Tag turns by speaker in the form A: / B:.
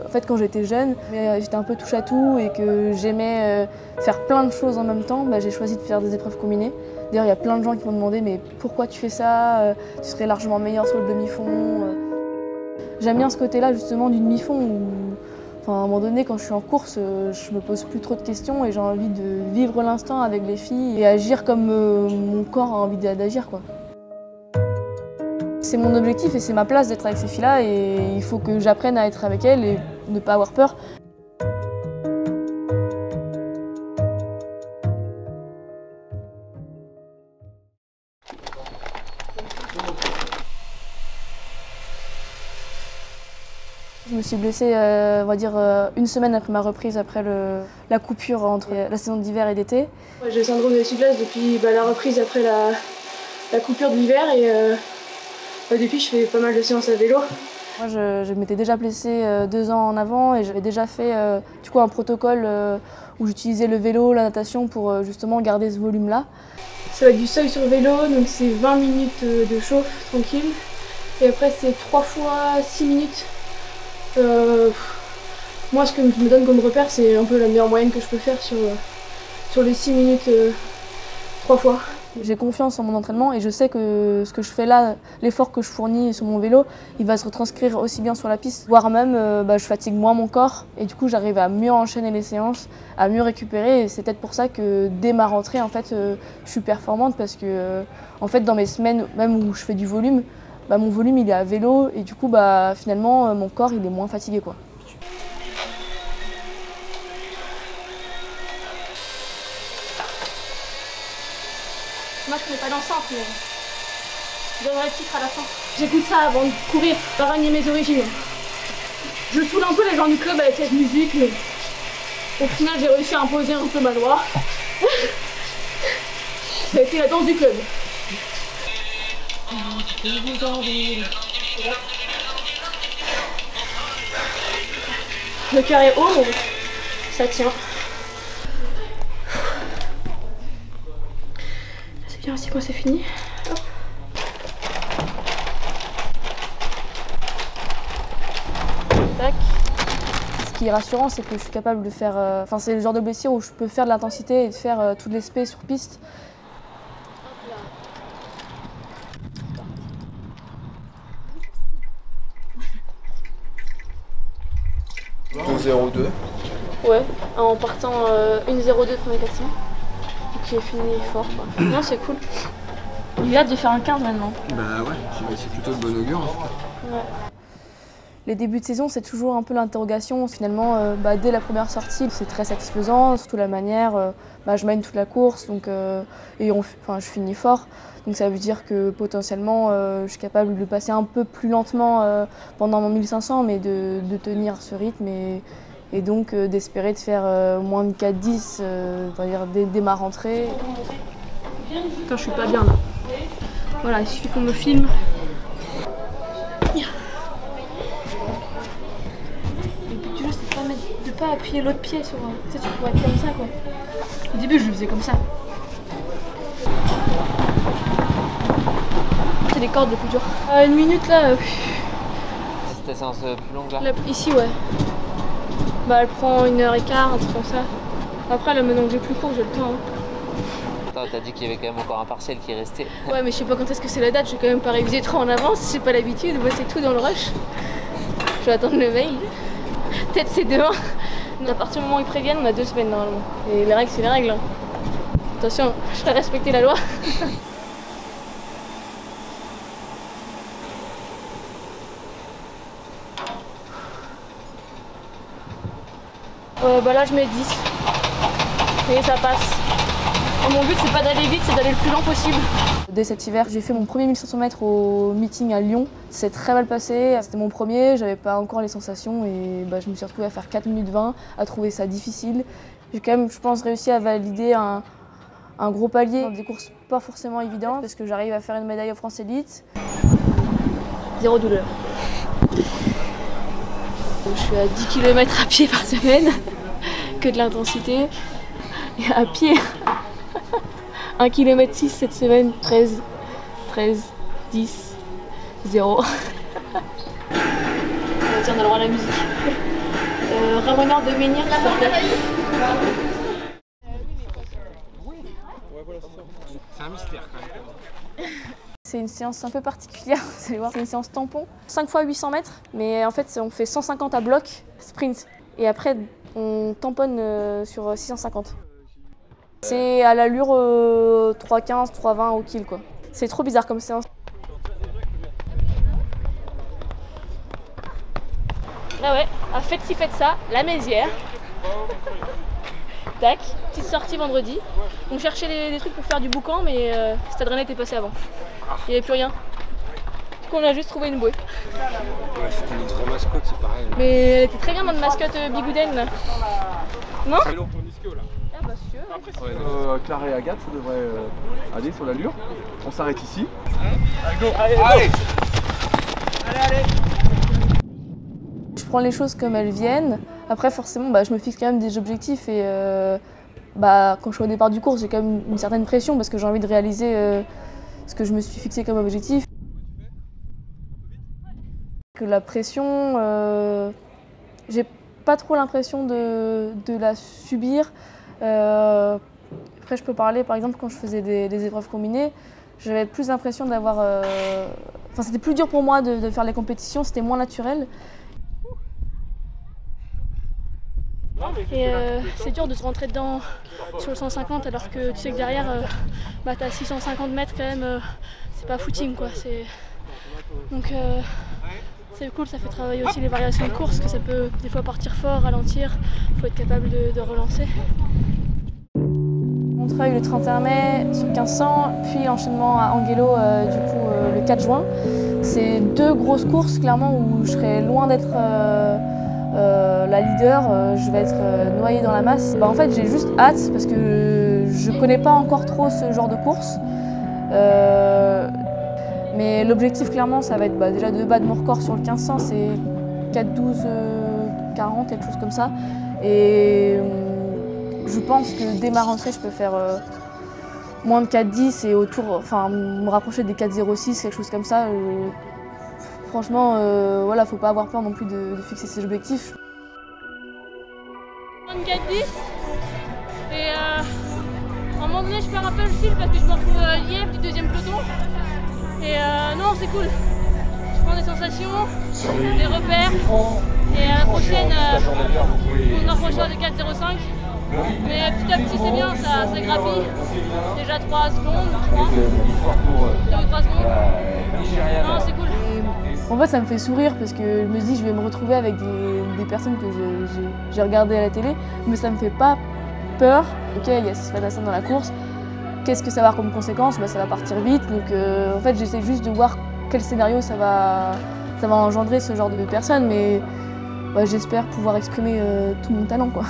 A: En fait, quand j'étais jeune, j'étais un peu touche à tout et que j'aimais faire plein de choses en même temps, j'ai choisi de faire des épreuves combinées. D'ailleurs, il y a plein de gens qui m'ont demandé mais pourquoi tu fais ça, tu serais largement meilleur sur le demi-fond. J'aime bien ce côté-là justement du demi-fond où, à un moment donné, quand je suis en course, je me pose plus trop de questions et j'ai envie de vivre l'instant avec les filles et agir comme mon corps a envie d'agir, quoi. C'est mon objectif et c'est ma place d'être avec ces filles-là et il faut que j'apprenne à être avec elles et ne pas avoir peur. Je me suis blessée, on va dire, une semaine après ma reprise, après la coupure entre la saison d'hiver et d'été. Ouais, j'ai le syndrome de l'essuie-glace depuis la reprise après la coupure de l'hiver et depuis je fais pas mal de séances à vélo. Moi je m'étais déjà blessée 2 ans en avant et j'avais déjà fait un protocole où j'utilisais le vélo, la natation pour justement garder ce volume-là. Ça va être du seuil sur vélo, donc c'est 20 minutes de chauffe tranquille et après c'est 3 fois 6 minutes. Moi, ce que je me donne comme repère, c'est un peu la meilleure moyenne que je peux faire sur les 6 minutes 3 fois. J'ai confiance en mon entraînement et je sais que ce que je fais là, l'effort que je fournis sur mon vélo, il va se retranscrire aussi bien sur la piste, voire même je fatigue moins mon corps et du coup j'arrive à mieux enchaîner les séances, à mieux récupérer et c'est peut-être pour ça que dès ma rentrée en fait je suis performante parce que en fait dans mes semaines même où je fais du volume, mon volume il est à vélo et du coup finalement mon corps il est moins fatigué, quoi. Moi je connais pas l'enceinte mais je donnerai le titre à la fin. J'écoute ça avant de courir, pour renier mes origines. Je saoule un peu les gens du club avec cette musique mais au final j'ai réussi à imposer un peu ma loi. Ça a été la danse du club. Le cœur est haut, mais ça tient. C'est bien aussi quand c'est fini. Hop. Tac. Ce qui est rassurant, c'est que je suis capable de faire... c'est le genre de blessure où je peux faire de l'intensité et de faire tout l'aspect sur piste.
B: 2,02.
A: Ouais, en partant 1,02 premier 400. Donc j'ai fini fort, quoi. Non, c'est cool. J'ai hâte de faire un 15 maintenant.
B: Bah ouais, c'est plutôt de bon augure en tout cas.
A: Ouais. Les débuts de saison, c'est toujours un peu l'interrogation. Finalement, dès la première sortie, c'est très satisfaisant, surtout la manière. Je mène toute la course donc, et je finis fort. Donc ça veut dire que potentiellement, je suis capable de passer un peu plus lentement pendant mon 1500, mais de tenir ce rythme et donc d'espérer de faire moins de 4-10 dès ma rentrée. Quand je suis pas bien là. Voilà, il suffit qu'on me filme. De pas appuyer l'autre pied sur... Tu sais, tu pourrais être comme ça, quoi. Au début, je le faisais comme ça. C'est les cordes le plus dur. 1 minute, là...
C: C'était une séance plus longue, là?
A: Ici, ouais. Elle prend 1h15, un truc comme ça. Après, là, maintenant que j'ai plus court, j'ai le temps.
C: Attends, t'as dit qu'il y avait quand même encore un partiel qui restait.
A: Ouais, mais je sais pas quand est-ce que c'est la date. Je vais quand même pas réviser trop en avance. J'ai pas l'habitude. Moi, c'est tout dans le rush. Je vais attendre le mail. Peut-être c'est demain. À partir du moment où ils préviennent, on a 2 semaines normalement. Et les règles, c'est les règles. Attention, je dois respecter la loi. Là, je mets 10. Et ça passe. Mon but, c'est pas d'aller vite, c'est d'aller le plus lent possible. Dès cet hiver, j'ai fait mon premier 1500 mètres au meeting à Lyon. C'est très mal passé, c'était mon premier, j'avais pas encore les sensations et je me suis retrouvée à faire 4 minutes 20, à trouver ça difficile. J'ai quand même, je pense, réussi à valider un gros palier dans des courses pas forcément évidentes parce que j'arrive à faire une médaille au France Élite. 0 douleur. Je suis à 10 km à pied par semaine, que de l'intensité. Et à pied, 1 km 6 cette semaine, 13, 10, 0. On va dire on a le droit à la musique. Ramoneur de Menhir qui s'appelle.
B: C'est un mystère quand même.
A: C'est une séance un peu particulière, vous allez voir. C'est une séance tampon, 5 fois 800 mètres, mais en fait on fait 150 à bloc, sprint, et après on tamponne sur 650. C'est à l'allure 3,15, 3,20 au kill quoi. C'est trop bizarre comme séance. Ah ouais, faites ci, faites ça, la Mézières. Tac, petite sortie vendredi. On cherchait des trucs pour faire du boucan, mais Stade Rennais était passé avant. Il n'y avait plus rien. Du coup, on a juste trouvé une bouée.
B: Ouais, c'était une vraie mascotte, c'est pareil.
A: Mais elle était très bien notre mascotte Bigouden là. Non?
B: C'est long pour Nisco là.
A: Ah bah sûr.
D: Clara et Agathe, ça devrait aller sur l'allure. On s'arrête ici.
B: Allez.
A: Je prends les choses comme elles viennent. Après, forcément, je me fixe quand même des objectifs et quand je suis au départ du cours, j'ai quand même une certaine pression parce que j'ai envie de réaliser ce que je me suis fixé comme objectif. Que la pression, j'ai pas trop l'impression de la subir. Après, je peux parler, par exemple, quand je faisais des épreuves combinées, j'avais plus l'impression d'avoir... c'était plus dur pour moi de faire les compétitions, c'était moins naturel. Et c'est dur de se rentrer dedans sur le 150 alors que tu sais que derrière, t'as 650 mètres quand même, c'est pas footing quoi. Donc c'est cool, ça fait travailler aussi les variations de course, que ça peut des fois partir fort, ralentir, il faut être capable de relancer. Montreuil le 31 mai sur 1500, puis l'enchaînement à Anguello le 4 juin. C'est deux grosses courses clairement où je serai loin d'être la leader, je vais être noyée dans la masse. En fait j'ai juste hâte parce que je connais pas encore trop ce genre de course. Mais l'objectif clairement ça va être déjà de battre mon record sur le 1500, c'est 4,12,40, quelque chose comme ça. Et je pense que dès ma rentrée je peux faire moins de 4,10 et me rapprocher des 4,06, quelque chose comme ça. Franchement, faut pas avoir peur non plus de fixer ses objectifs. 4,10 et à un moment donné je perds un peu le fil parce que je me retrouve lièvre du deuxième peloton. Et non, c'est cool. Je prends des sensations, des repères et à la prochaine on approchera de 4,05. Mais petit à petit c'est bien, ça grappille. Déjà 3 secondes, 3. 2 ou 3 secondes. Non, c'est cool. En fait ça me fait sourire parce que je me dis je vais me retrouver avec des personnes que j'ai regardées à la télé, mais ça me fait pas peur. Ok, il y a Sifan Hassan dans la course. Qu'est-ce que ça va avoir comme conséquence? Ça va partir vite, donc en fait j'essaie juste de voir quel scénario ça va engendrer ce genre de personnes, mais j'espère pouvoir exprimer tout mon talent quoi.